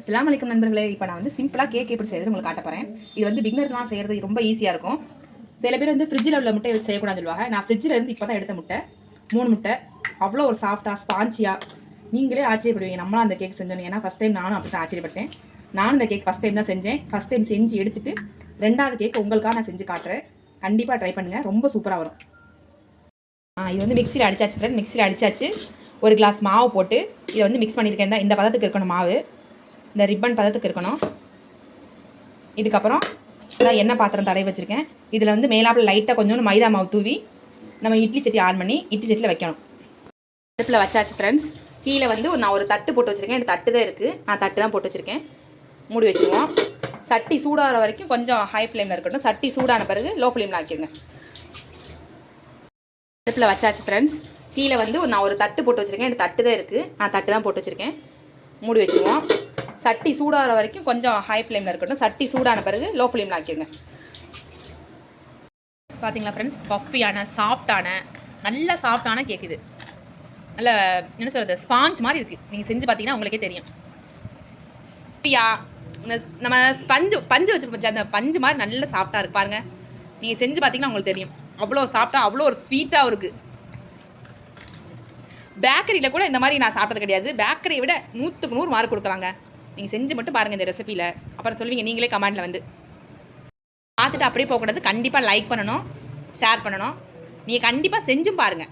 அஸ்ஸலாமு அலைக்கும் நண்பர்களே. இப்போ நான் வந்து சிம்பிளாக கேக் எப்படி செய்யறது உங்களுக்கு காட்ட போகிறேன். இது வந்து பிகினர்லாம் செய்கிறது ரொம்ப ஈஸியாக இருக்கும். சில பேர் வந்து ஃப்ரிட்ஜில் உள்ள முட்டையை வச்சு செய்யக்கூடாதுன்னு சொல்லுவாங்க. நான் ஃப்ரிட்ஜில் இருந்து இப்போ தான் எடுத்த முட்டை 3 முட்டை. அவ்வளோ ஒரு சாஃப்டாக ஸ்பான்ச்சியாக நீங்களே ஆச்சரியப்படுவீங்க. நம்மளாம் அந்த கேக் செஞ்சோம். ஏன்னா ஃபஸ்ட் டைம் நானும் அப்படி தான் ஆச்சரியப்பட்டேன். நானும் இந்த கேக் ஃபஸ்ட் டைம் தான் செஞ்சேன். ஃபஸ்ட் டைம் செஞ்சு எடுத்துட்டு 2வது கேக் உங்களுக்காக நான் செஞ்சு காட்டுறேன். கண்டிப்பாக ட்ரை பண்ணுங்கள், ரொம்ப சூப்பராக வரும். இது வந்து மிக்சியில் அடிச்சாச்சு ஃப்ரெண்ட். மிக்சியில் அடிச்சாச்சு. ஒரு கிளாஸ் மாவு போட்டு இதை வந்து மிக்ஸ் பண்ணியிருக்கேன். இந்த பதத்துக்கு இருக்கணும் மாவு, இந்த ரிப்பன் பதத்துக்கு இருக்கணும். இதுக்கப்புறம் எண்ணெய் பாத்திரம் தடவி வச்சுருக்கேன். இதில் வந்து மேலாப்பில் லைட்டாக கொஞ்சோண்டு மைதா மாவு தூவி நம்ம இட்லி சட்டி ஆன் பண்ணி இட்லி சட்டியில் வைக்கணும். அடுப்பில் வச்சாச்சு ஃப்ரெண்ட்ஸ். கீழே வந்து நான் ஒரு தட்டு போட்டு வச்சுருக்கேன். எனக்கு தட்டு தான் இருக்குது, நான் தட்டு தான் போட்டு வச்சுருக்கேன். மூடி வச்சுருவோம். சட்டி சூடாகிற வரைக்கும் கொஞ்சம் ஹை ஃப்ளேமில் இருக்கட்டும். சட்டி சூடான பிறகு லோ ஃப்ளேமில் ஆக்கிடுங்க. அடுப்பில் வச்சாச்சு ஃப்ரெண்ட்ஸ். கீழே வந்து நான் ஒரு தட்டு போட்டு வச்சுருக்கேன். எனக்கு தட்டு தான் இருக்குது, நான் தட்டு தான் போட்டு வச்சுருக்கேன். மூடி வச்சுருவோம். சட்டி சூடாகிற வரைக்கும் கொஞ்சம் ஹை ஃப்ளேமில் இருக்கட்டும். சட்டி சூடான பிறகு லோ ஃப்ளேமில் ஆக்கிடுங்க. பார்த்தீங்களா ஃப்ரெண்ட்ஸ், பஃபியான சாஃப்டான நல்ல சாஃப்டான கேக் இது. நல்ல என்ன சொல்கிறது, ஸ்பாஞ்ச் மாதிரி இருக்குது. நீங்கள் செஞ்சு பார்த்தீங்கன்னா உங்களுக்கே தெரியும். பஃபியா நம்ம பஞ்சு வச்சு அந்த பஞ்சு மாதிரி நல்ல சாஃப்டாக இருக்குது பாருங்கள். நீங்கள் செஞ்சு பார்த்தீங்கன்னா உங்களுக்கு தெரியும். அவ்வளோ சாஃப்டாக, அவ்வளோ ஒரு ஸ்வீட்டாகவும் இருக்குது. பேக்கரியில் கூட இந்த மாதிரி நான் சாப்பிட்டது கிடையாது. பேக்கரியை விட 100க்கு 100 மார்க் கொடுக்கலாங்க. நீங்கள் செஞ்சு மட்டும் பாருங்கள் இந்த ரெசிபியில். அப்புறம் சொல்லுவீங்க நீங்களே கமெண்ட்டில் வந்து. பார்த்துட்டு அப்படியே போகக்கூடாது. கண்டிப்பாக லைக் பண்ணணும், ஷேர் பண்ணணும். நீங்கள் கண்டிப்பாக செஞ்சும் பாருங்கள்.